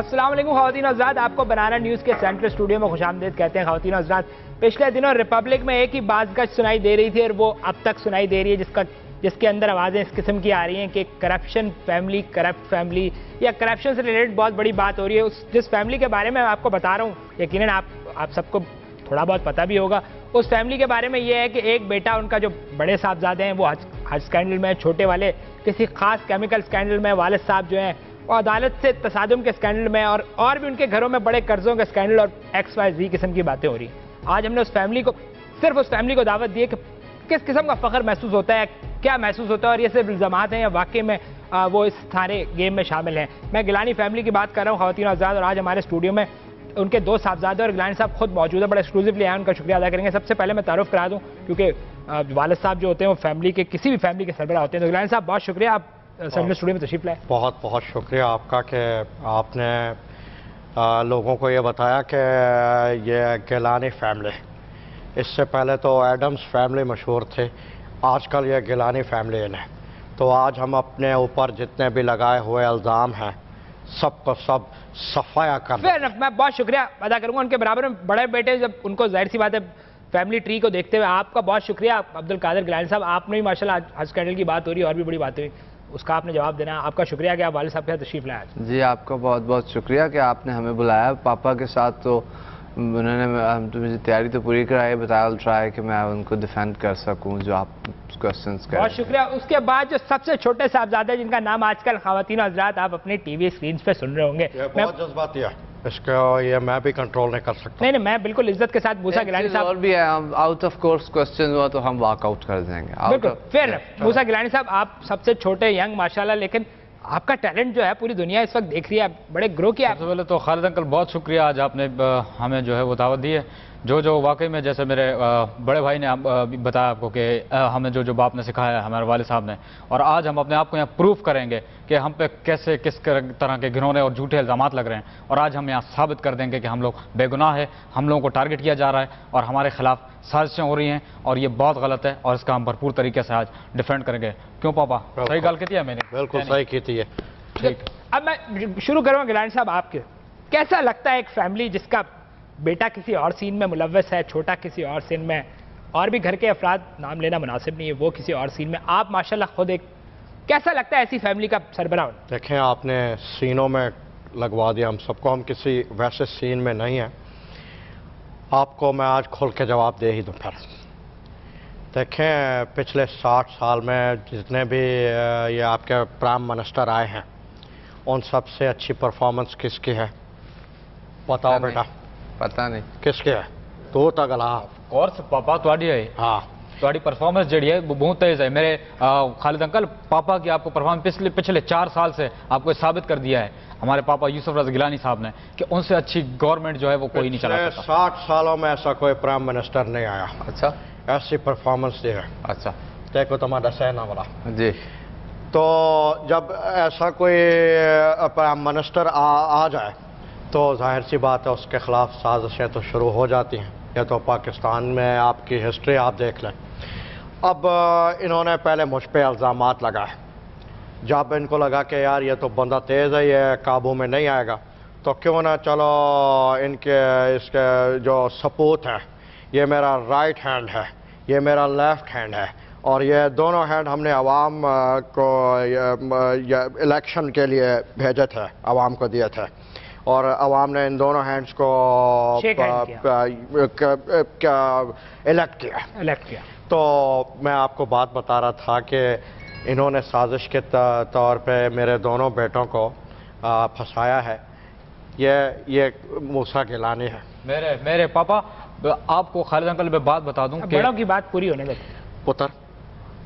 अस्सलाम वालेकुम ख़वातीन हज़रात, आपको बनाना न्यूज़ के सेंट्रल स्टूडियो में खुशामदीद कहते हैं। ख़वातीन हज़रात, पिछले दिनों रिपब्लिक में एक ही बाज़गश सुनाई दे रही थी और वो अब तक सुनाई दे रही है, जिसके अंदर आवाज़ें इस किस्म की आ रही हैं कि करप्शन फैमिली, करप्ट फैमिली या करप्शन से रिलेटेड बहुत बड़ी बात हो रही है। जिस फैमिली के बारे में आपको बता रहा हूँ, यकीनन आप सबको थोड़ा बहुत पता भी होगा। उस फैमिली के बारे में ये है कि एक बेटा उनका जो बड़े साहबजादे हैं वो हज स्कैंडल में, छोटे वाले किसी खास केमिकल स्कैंडल में, वालिद साहब जो हैं वो अदालत से तसादुम के स्कैंडल में, और भी उनके घरों में बड़े कर्जों के स्कैंडल और XYZ किस्म की बातें हो रही हैं। आज हमने उस फैमिली को दावत दी है कि किस किस्म का फ़ख्र महसूस होता है, क्या महसूस होता है और ये सिर्फ इल्ज़ामात हैं या वाकई में वो इस सारे गेम में शामिल हैं। मैं गिलानी फैमिली की बात कर रहा हूँ ख़वातीन हज़रात, और आज हमारे स्टूडियो में उनके दो साहबजादे और गिलानी साहब खुद मौजूद है। बड़ा एक्सक्लूसिवली आए, उनका शुक्रिया अदा करेंगे। सबसे पहले मैं तारुफ करा दूं, क्योंकि वालिद साहब जो होते हैं वो फैमिली के, किसी भी फैमिली के सरबराह होते हैं। तो गिलानी साहब बहुत शुक्रिया, आप सेंट्रल स्टूडियो में तशरीफ लाए। बहुत बहुत शुक्रिया आपका कि आपने लोगों को ये बताया कि ये गिलानी फैमिली, इससे पहले तो एडम्स फैमिली मशहूर थे, आजकल ये गिलानी फैमिली है। तो आज हम अपने ऊपर जितने भी लगाए हुए इल्ज़ाम हैं सबको सब सफाया कर। मैं बहुत शुक्रिया अदा करूंगा उनके बराबर में बड़े बेटे, जब उनको जाहिर सी बात है फैमिली ट्री को देखते हुए आपका बहुत शुक्रिया अब्दुल कादिर गिलानी साहब। आपने भी माशाल्लाह हज स्कैंडल की बात हो रही है और भी बड़ी बातें हुई, उसका आपने जवाब देना। आपका शुक्रिया कि आप वालिद साहब के साथ तशरीफ लाए। जी आपका बहुत बहुत शुक्रिया कि आपने हमें बुलाया। पापा के साथ तो उन्होंने मुझे तैयारी तो पूरी कराई, बताया ट्राई कि मैं उनको डिफेंड कर सकूं जो आप क्वेश्चंस कर। बहुत शुक्रिया। उसके बाद जो सबसे छोटे साहबजादे जिनका नाम आजकल ख़वातीन हज़रात आप अपने टीवी स्क्रीन पे सुन रहे होंगे, बहुत जज्बाती है, इसको ये मैं भी कंट्रोल नहीं कर सकता। नहीं, मैं बिल्कुल इज्जत के साथ मूसा गिलानी साहब, और भी है, आउट ऑफ कोर्स क्वेश्चन हुआ तो हम वॉकआउट कर देंगे। बिल्कुल फिर मूसा गिलानी साहब, आप सबसे छोटे यंग माशाल्लाह, लेकिन आपका टैलेंट जो है पूरी दुनिया इस वक्त देख रही है, बड़े ग्रो किया। सबसे पहले तो खालिद अंकल बहुत शुक्रिया, आज आपने हमें जो है वो दावत दी है। जो वाकई में जैसे मेरे बड़े भाई ने बताया आपको कि हमें जो बाप ने सिखाया है हमारे वालिद साहब ने, और आज हम अपने आप को यहाँ प्रूफ करेंगे कि हम पे कैसे किस तरह के घिनौने और झूठे इल्ज़ामात लग रहे हैं, और आज हम यहाँ साबित कर देंगे कि हम लोग बेगुनाह है, हम लोगों को टारगेट किया जा रहा है और हमारे खिलाफ साजिशें हो रही हैं और ये बहुत गलत है, और इसका हम भरपूर तरीके से आज डिफेंड करेंगे। क्यों पापा, सही गल की है मैंने? बिल्कुल सही की थी। ठीक, अब मैं शुरू करूँगा गिलानी साहब आपके, कैसा लगता है एक फैमिली जिसका बेटा किसी और सीन में मुलव्वस है, छोटा किसी और सीन में, और भी घर के अफराद, नाम लेना मुनासिब नहीं है, वो किसी और सीन में, आप माशाल्लाह खुद एक, कैसा लगता है ऐसी फैमिली का सरबराह? देखें, आपने सीनों में लगवा दिया हम सबको, हम किसी वैसे सीन में नहीं हैं। आपको मैं आज खोल के जवाब दे ही दूँ फिर। देखें, पिछले 60 साल में जितने भी ये आपके प्राइम मिनिस्टर आए हैं, उन सबसे अच्छी परफॉर्मेंस किसकी है बताओ बेटा? पता नहीं किसके है? तो तगला कोर्स पापा तुहाडी है। हाँ, तुहाडी परफॉर्मेंस जी है वो बहुत तेज है। मेरे खालिद अंकल, पापा की आपको परफॉर्मेंस पिछले 4 साल से आपको साबित कर दिया है हमारे पापा यूसुफ रज़ा गिलानी साहब ने कि उनसे अच्छी गवर्नमेंट जो है वो कोई नहीं चला सकता। 60 सालों में ऐसा कोई प्राइम मिनिस्टर नहीं आया। अच्छा, ऐसी परफॉर्मेंस दी है। अच्छा, देखो तुम्हारा सहना वाला जी। तो जब ऐसा कोई प्राइम मिनिस्टर आ जाए तो जाहिर सी बात है उसके खिलाफ साजिशें तो शुरू हो जाती हैं। ये तो पाकिस्तान में आपकी हिस्ट्री आप देख लें। अब इन्होंने पहले मुझ पे इल्ज़ामात लगाए, जब इनको लगा कि यार ये तो बंदा तेज़ है, ये काबू में नहीं आएगा, तो क्यों ना चलो इसके जो सपूत है, ये मेरा राइट हैंड है, ये मेरा लेफ्ट हैंड है, और ये दोनों हैंड हमने अवाम को इलेक्शन के लिए भेजे थे, अवाम को दिए थे, और अवाम ने इन दोनों हैंड्स को इलेक्ट किया। तो मैं आपको बात बता रहा था कि इन्होंने साजिश के तौर पे मेरे दोनों बेटों को फंसाया है। ये मूसा गिलानी है। मेरे पापा, आपको खालिद अंकल मैं बात बता दूं कि बड़ों की बात पूरी होने दे। पुत्र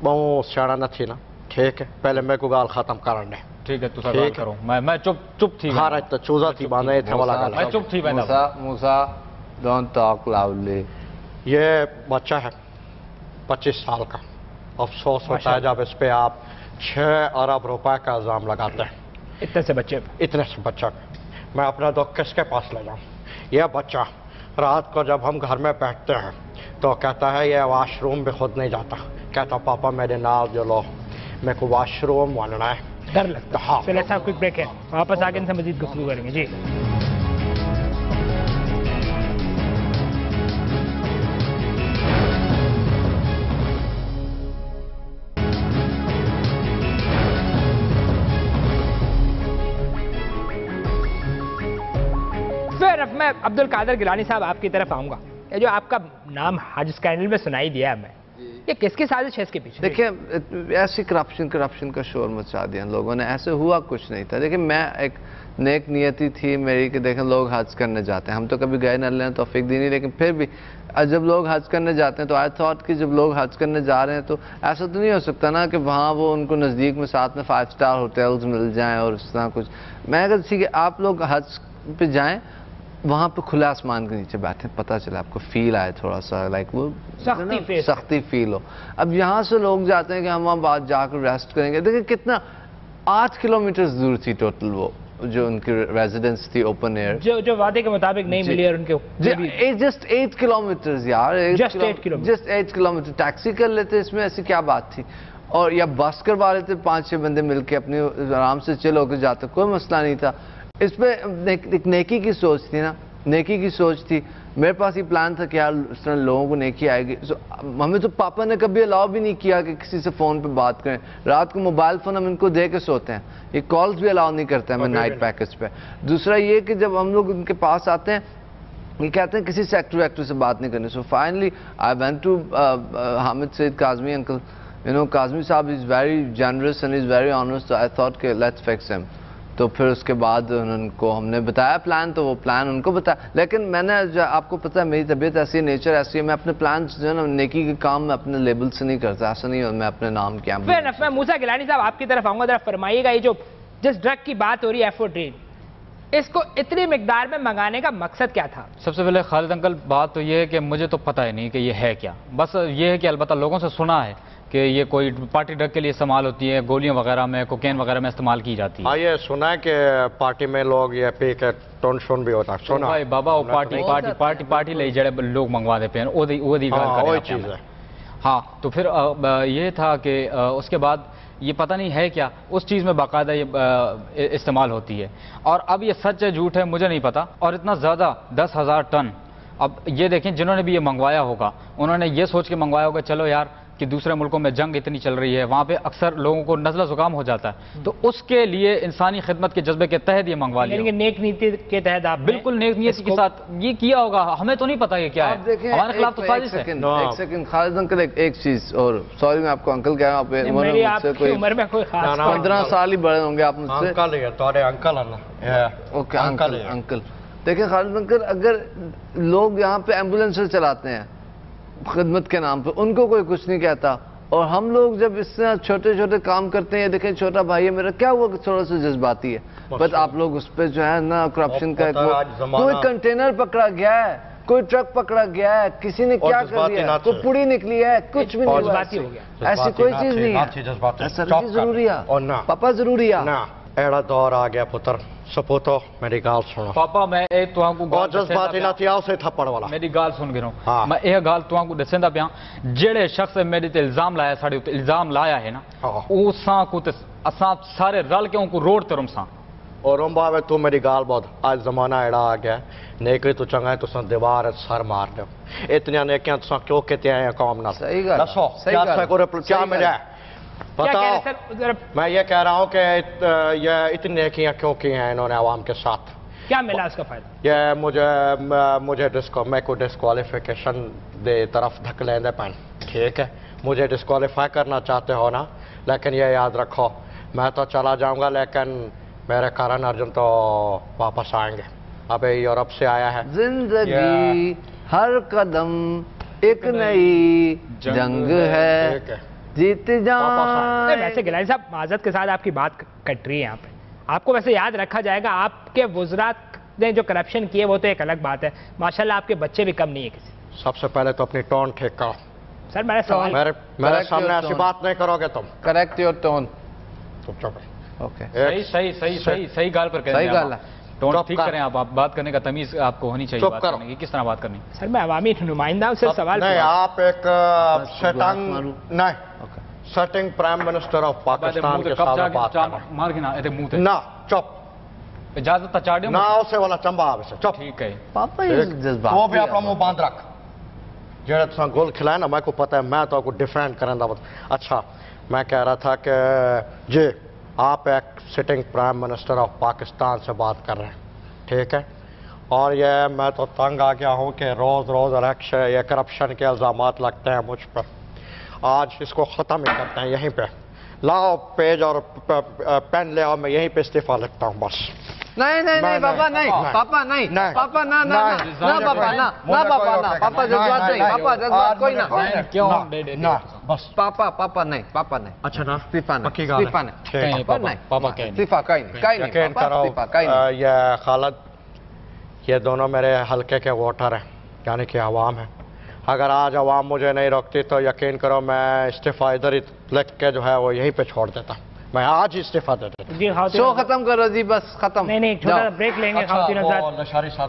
बहुत सियाना न थी ना, ठीक है, पहले मैं को गाल खत्म करने। ठीक है, तू सवाल करो। मैं चुप थी। हां, तो चूजा थी बांधे थे वाला गाल। मैं चुप थी। मूसा डोंट टॉक लाउडली। ये बच्चा है 25 साल का। अफसोस होता है जब इस पे आप 6 अरब रुपए का इल्जाम लगाते हैं इतने से बच्चे मैं अपना दुख किसके पास ले जाऊं? यह बच्चा रात को जब हम घर में बैठते हैं तो कहता है ये वॉशरूम भी खुद नहीं जाता, कहता पापा मेरे नाल जो लो, मेरे को वॉशरूम बनना है। डर लगता है। हाँ। चलो ऐसा क्विक ब्रेक है, वापस आके इनसे मजीद गुफ्तगू करेंगे जी। फिर अब मैं अब्दुल कादिर गिलानी साहब आपकी तरफ आऊंगा। ये जो आपका नाम हज स्कैंडल में सुनाई दिया है, मैं ये किसकी साजिश है इसके पीछे? देखिए ऐसी करप्शन का शोर मचा दिया लोगों ने, ऐसे हुआ कुछ नहीं था। देखिए मैं एक नेक नियति थी मेरी कि देखें लोग हज करने जाते हैं, हम तो कभी गए न लें तौफीक दी नहीं, लेकिन फिर भी जब लोग हज करने जाते हैं तो आई थॉट कि जब लोग हज करने जा रहे हैं तो ऐसा तो नहीं हो सकता ना कि वहाँ वो उनको नज़दीक में साथ में 5 स्टार होटल्स मिल जाएं और इस तरह कुछ। मैं अगर ठीक है आप लोग हज पे जाएं, वहाँ पे खुले आसमान के नीचे बैठे, पता चला आपको फील आए थोड़ा सा लाइक वो सख्ती फील हो। अब यहाँ से लोग जाते हैं कि हम वहाँ बाद जाकर रेस्ट करेंगे। देखिए कितना 8 किलोमीटर दूर थी टोटल वो जो उनकी रेजिडेंस थी ओपन एयर, जो वादे के मुताबिक नहीं मिली और उनके जस्ट 8 किलोमीटर यार, जस्ट 8 किलोमीटर टैक्सी कर लेते, इसमें ऐसी क्या बात थी। और या बस करवा लेते 5-6 बंदे मिलके अपनी आराम से चिल होकर जाते, कोई मसला नहीं था। इस पे एक नेकी की सोच थी ना, नेकी की सोच थी। मेरे पास ये प्लान था कि यार इस तरह लोगों को नेकी आएगी। हमें तो पापा ने कभी अलाउ भी नहीं किया कि किसी से फ़ोन पे बात करें। रात को मोबाइल फ़ोन हम इनको दे के सोते हैं, ये कॉल्स भी अलाउ नहीं करते हमें नाइट पैकेज पे। दूसरा ये कि जब हम लोग उनके पास आते हैं ये कहते हैं किसी सेक्टर वैक्टर से बात नहीं करनी। So finally I went to Hamid Saeed Kazmi uncle, you know Kazmi साहब is very generous and is very honest, I thought के लेट्स फिक्स हिम। तो फिर उसके बाद उनको हमने बताया प्लान, तो वो प्लान उनको बताया। लेकिन मैंने आपको पता है मेरी तबीयत ऐसी है, नेचर ऐसी है, मैं अपने प्लान जो है ना नेकी के काम में अपने लेबल से नहीं करता, ऐसा नहीं हो मैं अपने नाम क्या। मैं मूसा गिलानी साहब आपकी तरफ आऊंगा, जरा फरमाइएगा ये जो जिस ड्रग की बात हो रही है एफोड्रीन, इसको इतनी मिकदार में मंगाने का मकसद क्या था? सबसे पहले खालिद अंकल बात तो ये है कि मुझे तो पता ही नहीं कि ये है क्या, बस ये है कि अलबत्ता लोगों से सुना है कि ये कोई पार्टी ड्रग के लिए इस्तेमाल होती है, गोलियां वगैरह में, कोकेन वगैरह में इस्तेमाल की जाती है। हाँ ये सुना है कि पार्टी में लोग ये पी के टोन शोन भी होता है, सुना भाई बाबा वो पार्टी ले जड़े लोग मंगवा देते हैं, वही चीज़ है। हाँ तो फिर ये था कि उसके बाद ये पता नहीं है क्या, उस चीज़ में बाकायदा ये इस्तेमाल होती है। और अब ये सच है झूठ है मुझे नहीं पता। और इतना ज़्यादा 10,000 टन, अब ये देखें जिन्होंने भी ये मंगवाया होगा उन्होंने ये सोच के मंगवाया होगा चलो यार कि दूसरे मुल्कों में जंग इतनी चल रही है, वहाँ पे अक्सर लोगों को नज़ला ज़ुकाम हो जाता है, तो उसके लिए इंसानी खिदमत के जज्बे के तहत ये मंगवा लिया। नेक नीति के तहत आप बिल्कुल नेक नीति के साथ ये किया होगा, हमें तो नहीं पता ये क्या है, हमारे खिलाफ तो साजिश है। एक सेकंड खालिद अंकल, एक चीज़ और, सॉरी मैं आपको अंकल कह रहा हूँ, 15 साल ही बड़े होंगे आप मुझसे। ओके अंकल देखिए खालिद अंकल, अगर लोग यहाँ पे एम्बुलेंस चलाते हैं खिदमत के नाम पे, उनको कोई कुछ नहीं कहता, और हम लोग जब इस तरह छोटे छोटे काम करते हैं, देखें छोटा भाई है मेरा, क्या हुआ थोड़ा सा जज्बाती है, बट आप लोग उस पर जो है ना करप्शन का कोई कंटेनर पकड़ा गया है, कोई ट्रक पकड़ा गया है, किसी ने क्या कर दिया, कोई पुड़ी निकली है, कुछ भी नहीं, ऐसी कोई चीज नहीं है। जरूरी है पापा, जरूरी है एड़ा दौर आ गया पुत्र सपूतो, मेरी गाल सुनो पापा, मैं एक तो आपको बहुत जज्बाती ना थी, आओ से थप्पड़ वाला मेरी गाल सुन गिरो। हाँ। मैं एक गाल तो आपको दसेंदा पिया, जेड़े शख्स मेरे ते इल्जाम लाया, साडे उत्ते इल्जाम लाया है ना, उसा को ते असा सारे रल के उनको रोड ते रुमसा और रुम्बा वे तू मेरी गाल बहुत, आज जमाना एड़ा आ गया, नेकी तो चंगा है, तुसा दीवार सर मार दो, इतनी नेकियां तुसा क्यों कहते हैं कौम ना, सही गल दसो क्या मिला है बताओ। मैं ये कह रहा हूँ कि ये इतनी नेकियां क्यों की हैं इन्होंने आवाम के साथ, क्या मिला उसका फायदा? ये मुझे मैं को डिस्क्वालिफिकेशन दे तरफ धक लेंदे पैन, ठीक है मुझे डिस्क्वालीफाई करना चाहते हो ना, लेकिन ये याद रखो मैं तो चला जाऊंगा लेकिन मेरे करण अर्जुन तो वापस आएंगे। अबे यूरोप से आया है, जिंदगी हर कदम एक नई जंग है, जीत जाए। वैसे गिलानी साहब माजरत के साथ आपकी बात कट रही है यहाँ पे, आपको वैसे याद रखा जाएगा, आपके वुज़रात ने जो करप्शन किए वो तो एक अलग बात है, माशाल्लाह आपके बच्चे भी कम नहीं है किसी। सबसे पहले तो अपनी टोन ठीक करो सर, मेरा सवाल मेरे सामने ऐसी बात नहीं करोगे तुम, करेक्ट योर टोन, चुप ओके सही गाल पर सही गाल है, टोन ठीक करें आप बात करने का तमीज आपको होनी चाहिए, बात करने की किस तरह बात करनी। सर मैं अवामी नुमाइंदा हूँ, सर सवाल नहीं, आप एक शैतान नहीं sitting prime minister of Pakistan के साथ बात मार के ना चुप इजाजत चाड़ियो ना उसे वाला चंबा आवे से चुप ठीक है पापा वो भी अपना मुंह बांध रख जेड़ा तुसा गोल खिलाया ना, मैं को पता है मैं तो आपको डिफेंड करने दा। अच्छा मैं कह रहा था कि जी आप एक sitting prime minister of Pakistan से बात कर रहे हैं, ठीक है, और ये मैं तो तंग आ गया हूँ कि रोज़ रोज़ इलेक्शन ये करप्शन के इल्ज़ामात लगते हैं मुझ पर। आज इसको ख़त्म ही करते हैं यहीं पे। लाओ पेज और पेन ले आओ, मैं यहीं पे इस्तीफा लिखता हूँ बस। नहीं नहीं नहीं पापा नहीं, पापा नहीं, पापा ना ना ना पापा ना ना पापा ना, पापा जज्बात नहीं, पापा जज्बात कोई ना क्यों ना बस पापा पापा नहीं, पापा नहीं। अच्छा ना इस्तीफा नहीं, पक्की गाल इस्तीफा नहीं, पापा कहीं इस्तीफा कहीं नहीं, यकीन करो ये खालिद ये दोनों मेरे हल्के के वोटर हैं, यानी कि आवाम है। अगर आज आवाम मुझे नहीं रोकती तो यकीन करो मैं इस्तीफा इधर ही लिख के जो है वो यहीं पे छोड़ देता। मैं आज ही इस्तीफा दे देता। जी शो खत्म करो जी, बस खत्म। नहीं छोटा ब्रेक लेंगे।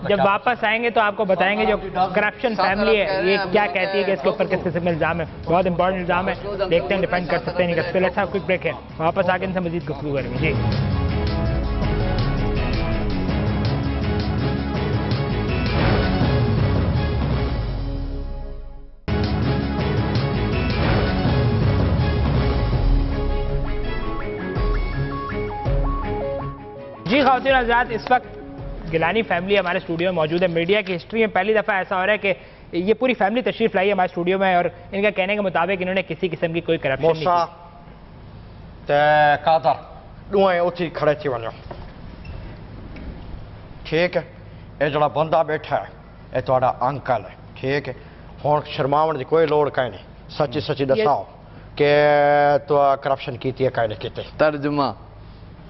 जब वापस आएंगे तो आपको बताएंगे जो करप्शन फैमिली है ये क्या कहती है कि इसके ऊपर किस किस्म का इल्जाम है। बहुत इंपॉर्टेंट इल्जाम है, देखते हैं डिपेंड कर सकते हैं नहीं कर सकते। लेट्स हैव क्विक ब्रेक है, वापस आके इनसे मजीद गुफ्तगू करेंगे। जी जी ख़वातीन हज़रात, इस वक्त गिलानी फैमिली हमारे स्टूडियो में मौजूद है। मीडिया की हिस्ट्री में पहली दफ़ा ऐसा हो रहा है कि ये पूरी फैमिली तशरीफ लाई है हमारे स्टूडियो में और इनका कहने के मुताबिक इन्होंने किसी किस्म की कोई करप्शन नहीं की। खड़े थी वनो ठीक है, ये जड़ा बंदा बैठा है ये तुम्हारा अंकल है, ठीक है। हुण शर्मावन की कोई लोड़ कहीं नहीं, सच्ची सच्ची दसाओ कि तो करप्शन की है कहीं नहीं की। तर्जुमा,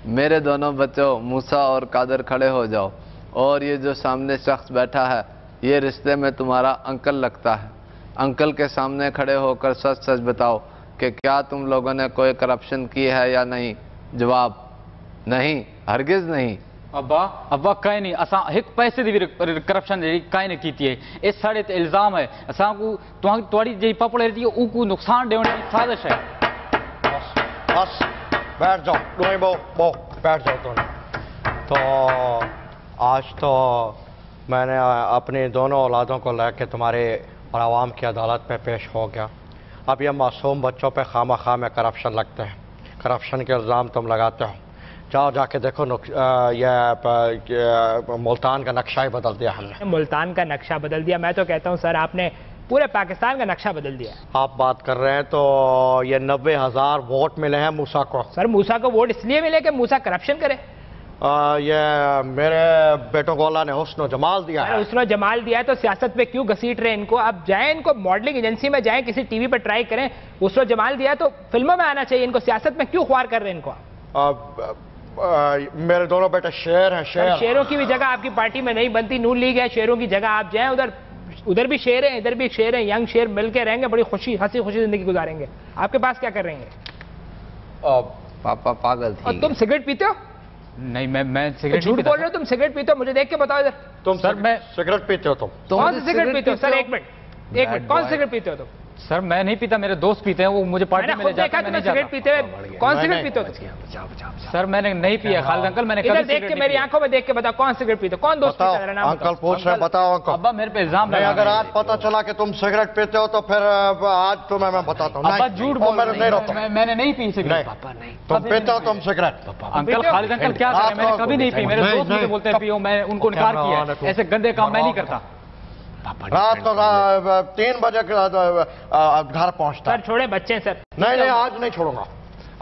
मेरे दोनों बच्चों मूसा और कादर खड़े हो जाओ, और ये जो सामने शख्स बैठा है ये रिश्ते में तुम्हारा अंकल लगता है। अंकल के सामने खड़े होकर सच सच बताओ कि क्या तुम लोगों ने कोई करप्शन की है या नहीं। जवाब नहीं, हरगिज नहीं। अब्बा कहीं नहीं, असां एक पैसे की भी करप्शन कहीं नहीं की है। ये साढ़े ते इल्ज़ाम है असां को तुम्हारी जी पॉपुलरिटी है उनको नुकसान देने की साजिश है। बस बैठ जाओ, बो बैठ जाओ तुम। तो आज तो मैंने अपनी दोनों औलादों को लेकर तुम्हारे और आवाम की अदालत में पेश हो गया। अब ये मासूम बच्चों पे खामा खा में करप्शन लगते हैं, करप्शन के इल्ज़ाम तुम लगाते हो। जाओ जाके देखो ये मुल्तान का नक्शा ही बदल दिया हमने। मुल्तान का नक्शा बदल दिया? मैं तो कहता हूँ सर आपने पूरे पाकिस्तान का नक्शा बदल दिया। आप बात कर रहे हैं तो ये 90,000 वोट मिले हैं मूसा को। सर मूसा को वोट इसलिए मिले कि मूसा करप्शन करे? ये मेरे बेटों को अल्लाह ने हुस्न जमाल दिया है। हुस्न जमाल दिया है तो सियासत पे क्यों घसीट रहे हैं इनको? अब जाएं इनको मॉडलिंग एजेंसी में जाएं, किसी टीवी पर ट्राई करें। हुस्न जमाल दिया है तो फिल्मों में आना चाहिए इनको, सियासत में क्यों ख्वार कर रहे हैं इनको? मेरे दोनों बेटे शेर हैं। शेरों की भी जगह आपकी पार्टी में नहीं बनती, नून लीग है, शेरों की जगह आप जाएं उधर भी शेर हैं, इधर भी शेर हैं, यंग शेर मिलकर रहेंगे, बड़ी खुशी हंसी खुशी जिंदगी गुजारेंगे। आपके पास क्या कर रहे हैं? पापा पागल थी। और तुम सिगरेट पीते हो? नहीं मैं सिगरेट झूठ बोल रहे हो, तुम सिगरेट पीते हो? मुझे देख के बताओ इधर। तुम सर मैं सिगरेट पीते हो? तुम कौन सी सिगरेट पीते हो? सर एक मिनट कौन सी सिगरेट पीते हो तुम? सर मैं नहीं पीता, मेरे दोस्त पीते हैं, वो मुझे पार्टी में ले जाते हैं, मैं नहीं जाता। सिगरेट पीते हुए कौन सिगरेट पीते हो? सर मैंने नहीं पिया खालिद अंकल, मैंने कभी देख के मेरी आंखों में देख के बताओ कौन सिगरेट पीते हो, कौन दोस्त पीता है? नाम अंकल पूछ रहे, बताओ अंकल। अब्बा मेरे पे इल्जाम लगा। अगर आज पता चला कि तुम सिगरेट पीते हो तो फिर आज तुम्हें मैं बताता हूँ। अब्बा झूठ बोल रहे हैं, मैंने नहीं पी सिगरेट। पापा नहीं, तुम पीते हो तुम सिगरेट? अंकल खालिद अंकल क्या करें, मैंने कभी नहीं पी। मेरे दोस्त मुझे बोलते हैं पियो, मैं उनको इनकार किया। ऐसे गंदे काम मैं नहीं करता। रात को 3 बजे घर पहुंचता। सर छोड़े बच्चे सर। नहीं आज नहीं छोड़ूंगा।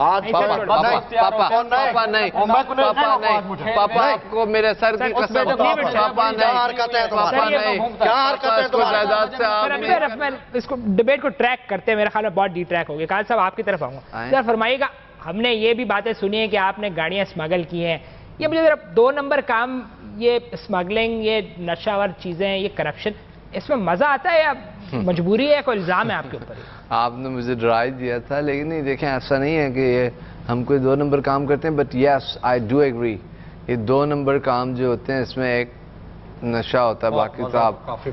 आज पापा नहीं, पापा आपको मेरे सर की कसम। पापा नहीं, इसको डिबेट को ट्रैक करते हैं, मेरे ख्याल में बहुत डी ट्रैक हो गया। काल साहब आपकी तरफ आऊंगा। सर फरमाइएगा, हमने ये भी बातें सुनी है कि आपने गाड़ियां स्मगल की हैं। ये मुझे जरा 2 नंबर काम, ये स्मगलिंग, ये नशावर चीजें, ये करप्शन, इसमें मजा आता है या मजबूरी है, कोई इल्जाम है आपके ऊपर? आपने मुझे डराई दिया था, लेकिन नहीं देखें ऐसा नहीं है कि ये हम कोई 2 नंबर काम करते हैं। But yes I do agree, ये 2 नंबर काम जो होते हैं इसमें एक नशा होता है। बाकी तो आप काफी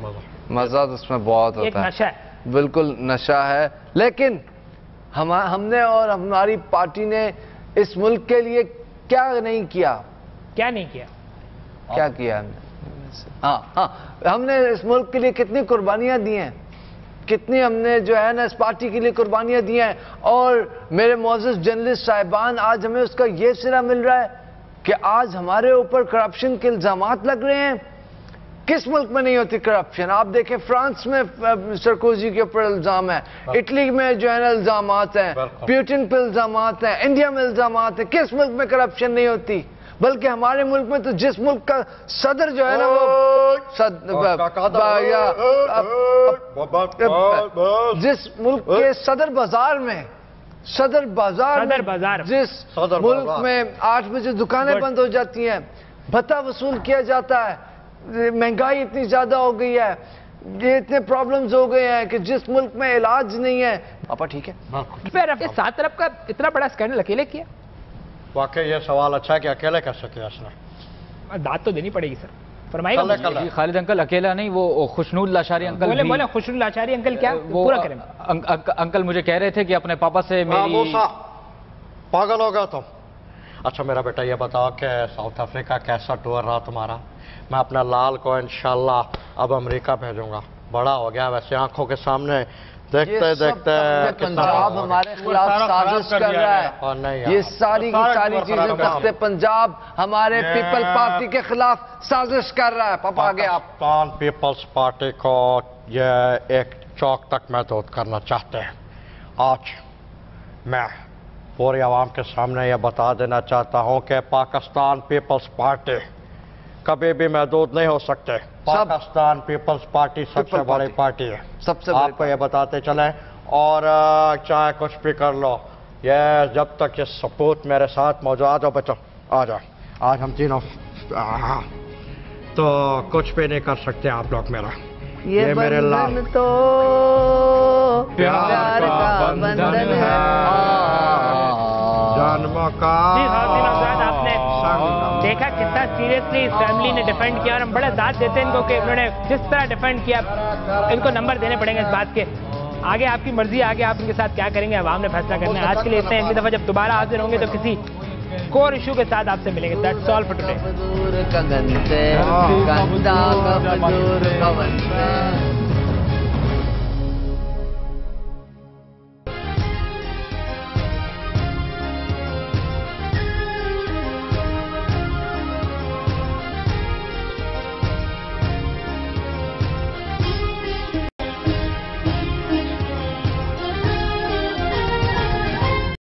मजा तो इसमें बहुत होता है, नशा है, बिल्कुल नशा है। लेकिन हमने और हमारी पार्टी ने इस मुल्क के लिए क्या नहीं किया? क्या नहीं किया? क्या किया हमने? हाँ, हमने इस मुल्क के लिए कितनी कुर्बानियां दी हैं, कितनी हमने जो है ना इस पार्टी के लिए कुर्बानियां दी हैं। और मेरे मोअज़्ज़ज़ जर्नलिस्ट साहिबान, आज हमें उसका ये सिरा मिल रहा है कि आज हमारे ऊपर करप्शन के इल्जामात लग रहे हैं। किस मुल्क में नहीं होती करप्शन? आप देखें, फ्रांस में सरकोजी के ऊपर इल्जाम है, इटली में जो है ना इल्जामात हैं, पुतिन पे इल्जामात हैं, इंडिया में इल्जामात हैं। किस मुल्क में करप्शन नहीं होती? बल्कि हमारे मुल्क में तो जिस मुल्क का सदर जो है ना वो जिस मुल्क के सदर बाजार में जिस मुल्क में 8 बजे दुकानें बंद हो जाती हैं, भत्ता वसूल किया जाता है, महंगाई इतनी ज्यादा हो गई है, ये इतने प्रॉब्लम्स हो गए हैं कि जिस मुल्क में इलाज नहीं है। पापा ठीक है? फिर आपके 7 तरफ का इतना बड़ा स्कैंडल अकेले किया? वाकई ये सवाल अच्छा है कि अकेले कैसे किया इसने? दाद तो देनी पड़ेगी सर, फरमाइए। खालिद अंकल अकेला नहीं, वो खुशनूर लाशारी अंकल बोले खुशनूर लाशारी अंकल क्या? वो पूरा करें। अंकल मुझे कह रहे थे कि अपने पापा से मेरी... पागल हो गया तुम? अच्छा मेरा बेटा ये बताओ कि साउथ अफ्रीका कैसा टूर रहा तुम्हारा? मैं अपना लाल को इंशाल्लाह अब अमेरिका भेजूंगा, बड़ा हो गया वैसे आंखों के सामने देखते देखते पंजाब हमारे खिलाफ साजिश कर रहा है। ये सारी की सारी चीजें तख्ते पंजाब हमारे पीपल पार्टी के खिलाफ साजिश कर रहा है। पापा आगे आप। पाकिस्तान पीपल्स पार्टी को ये एक चौक तक महदूद करना चाहते हैं। आज मैं पूरी आवाम के सामने ये बता देना चाहता हूँ कि पाकिस्तान पीपल्स पार्टी कभी भी महदूद नहीं हो सकते। पाकिस्तान पीपल्स पार्टी सबसे बड़ी पार्टी है, सबसे आपको ये बताते चले। और चाहे कुछ भी कर लो, ये जब तक ये सपूत मेरे साथ मौजूद, आ जाओ बच्चों आ जाओ, आज हम तीनों तो कुछ भी नहीं कर सकते आप लोग मेरा। ये मेरे लाल तो प्यार का बंधन है, जन्म का। आपने देखा कितना सीरियसली इस फैमिली ने डिफेंड किया, और हम बड़ा दाद देते हैं इनको कि उन्होंने जिस तरह डिफेंड किया। इनको नंबर देने पड़ेंगे इस बात के। आगे आपकी मर्जी, आगे आप इनके साथ क्या करेंगे अवाम ने फैसला करना है। आज के लिए इतने, अगली दफा जब दोबारा हाजिर होंगे तो किसी कोर इशू के साथ आपसे मिलेंगे। That's all for today.